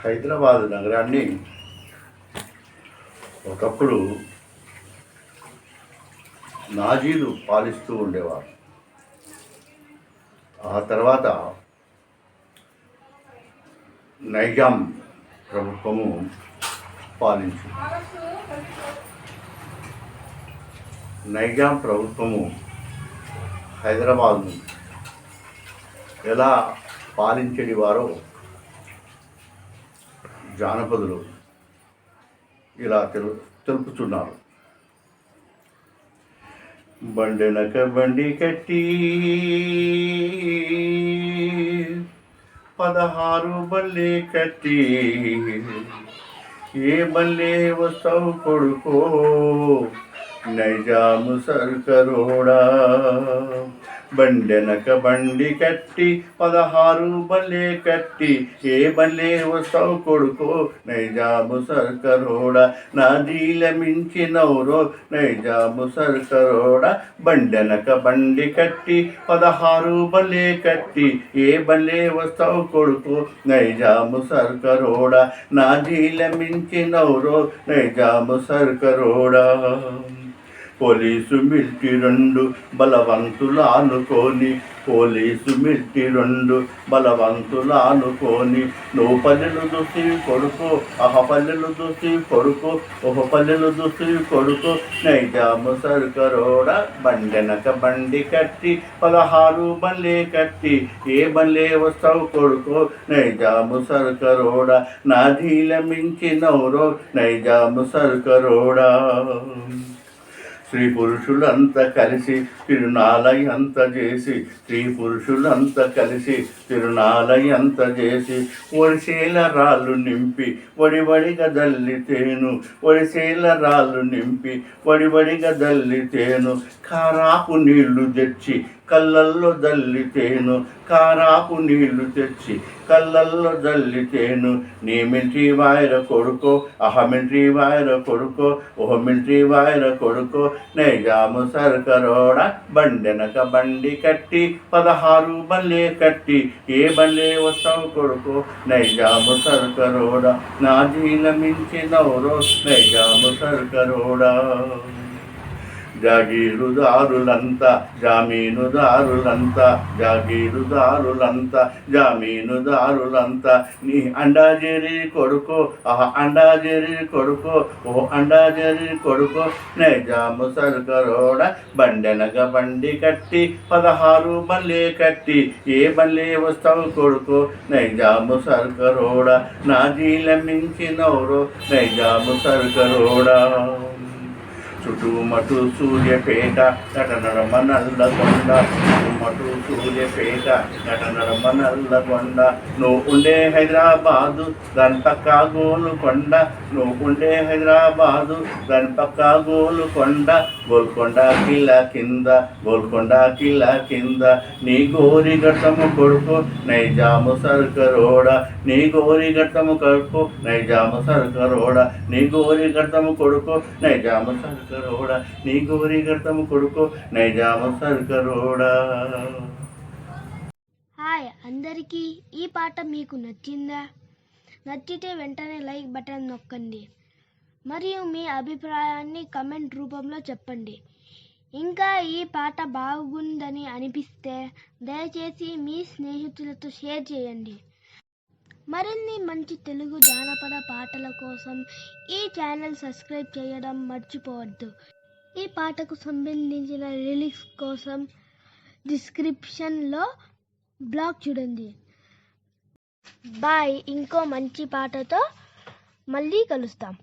హైదరాబాద్ నగరాన్ని ఒకప్పుడు నాజీలు పాలిస్తూ ఉండేవారు. ఆ తర్వాత నైజాం ప్రభుత్వము పాలించింది. నైజాం ప్రభుత్వము హైదరాబాద్ను ఎలా పాలించడి వారో జానపదులు ఇలా తెలుపుతున్నారు. బండెనక బండి కట్టి 16 బల్లే కట్టి ఏ బల్లే వస్తావు కొడుకో నైజాము సర్కరోడా. బండెనక బండి కట్టి 16 బల్లే కట్టి ఏ బల్లే వస్తావు కొడుకో నైజాము సర్కరోడా. నాదీల మించినవురో నైజాము సర్కరోడా. బండెనక బండి కట్టి 16 బల్లే కట్టి ఏ బల్లే వస్తావు కొడుకో నైజాము సర్కరోడా. నాదీల మించినవురో నైజాము సర్కరోడా. పోలీసు మిల్టీ 2 బలవంతులు అనుకోని పోలీసు మిల్టీ 2 బలవంతులు అనుకోని నువ్వు పల్లెలు దూసి కొడుకో పల్లెలు దూసి కొడుకో పల్లెలు దూసి కొడుకో నైజాము సర్కరోడా. బండెనక బండి కట్టి 16 బల్లే కట్టి ఏ బల్లే వస్తావు కొడుకో నైజాము సర్కరోడా. నాదీల మించినవురో నైజాము సర్కరోడా. స్త్రీ పురుషులంతా కలిసి తిరునాళయంత చేసి స్త్రీ పురుషులంతా కలిసి తిరునాళయంత చేసి ఒడిసేల రాళ్ళు నింపి వడివడిగా దల్లితేను ఒడిసేల రాళ్ళు నింపి వడివడిగా దల్లితేను కారాపు నీళ్లు తెచ్చి కళ్ళల్లో దల్లితేను కారాపు నీళ్లు తెచ్చి కళ్ళల్లో దల్లితేను. నీ మిలిటరీ వాయర కొడుకో మిలిటరీ వాయర కొడుకో మిలిటరీ వాయర కొడుకో నైజాము సర్కరోడా. బండెనక బండి కట్టి 16 బల్లే కట్టి ఏ బల్లే వస్తావు కొడుకో నైజాము సర్కరోడా. నాదీల మించినవురో నైజాము సర్కరోడా. జాగీరుదారులంతా జామీనుదారులంతా జాగీరుదారులంతా జామీనుదారులంతా నీ అండాజేరి కొడుకో అండాజేరి కొడుకో అండాజేరి కొడుకో నైజాము సర్కరోడా. బండెనక బండి కట్టి 16 బల్లే కట్టి ఏ బల్లే వస్తావు కొడుకో నైజాము సర్కరోడా. నాదీల మించినవురో నైజాము సర్కరోడా. చుట్టుమటు సూర్యపేట నటనడమ నల్లగొండ చుట్టుమటు సూర్యపేట నటనడమ నల్లగొండ. నువ్వు ఉండే హైదరాబాదు దాని పక్క గోలుకొండ నువ్వు ఉండే హైదరాబాదు దాని పక్క గోలుకొండ. గోల్కొండ కిలా కింద గోల్కొండ కిలా కింద నీ గోరి గట్టము కొడుకు నైజాము సర్కరోడా. నీ గోరి గట్టము కొడుకు నైజాము సర్కరోడా. నీ గోరి గట్టము కొడుకు నైజాము సర్కరోడా. నీ గోరి గట్టము కొడుకు నైజాము సర్కరోడా. హాయ్ అందరికీ, ఈ పాట మీకు నచ్చిందా? నచ్చితే వెంటనే లైక్ బటన్ నొక్కండి మరియు మీ అభిప్రాయాన్ని కమెంట్ రూపంలో చెప్పండి. ఇంకా ఈ పాట బాగుందని అనిపిస్తే దయచేసి మీ స్నేహితులతో షేర్ చేయండి. మరిన్ని మంచి తెలుగు జానపద పాటల కోసం ఈ ఛానల్ సబ్స్క్రైబ్ చేయడం మర్చిపోవద్దు. ఈ పాటకు సంబంధించిన లిరిక్స్ కోసం డిస్క్రిప్షన్లో బ్లాగ్ చూడండి. బాయ్. ఇంకో మంచి పాటతో మళ్ళీ కలుస్తాం.